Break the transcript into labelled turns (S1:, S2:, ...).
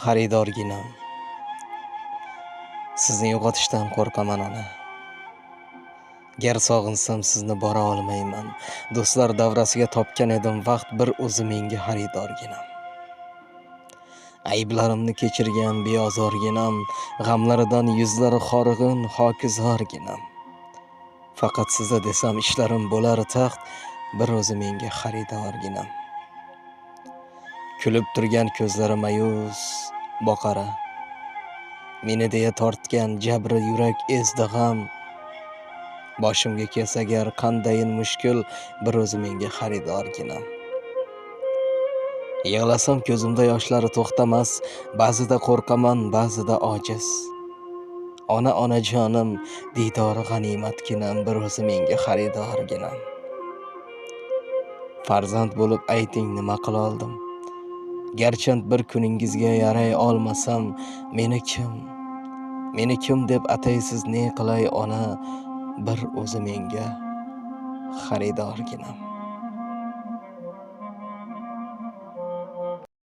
S1: Xaridorginam, sizni yo'qotishdan qo'rqaman ona. Gar sog'insam sizni bora olmayman. Do'stlar davrasiga topgan edim vaqt, bir o'zi menga xaridorginam. Ayblarimni kechirgan beozorginam, g'amlaridan yuzlari horg'in hokizorginam. Faqat siza desam ishlarim bo'lar taxt, bir o'zi menga xaridorginam. Kulib turgan ko'zlari mayus boqara, meni deya tortgan jabri yurak ezdi g'am. Boshimga kelsa agar qandayin mushkul, bir o'zi menga xaridorginam. Yig'lasam ko'zimda yoshlari to'xtamas, ba'zida qo'rqaman, ba'zida ojiz. Ona onajonim, diydori g'animatginam, bir o'zi menga xaridorginam. Farzand bo'lib ayting nima qiloldim? Garchand bir kuningizga yaray olmasam, meni kim deb ataysiz ne qilay ona, bir o'zi menga xaridorginam.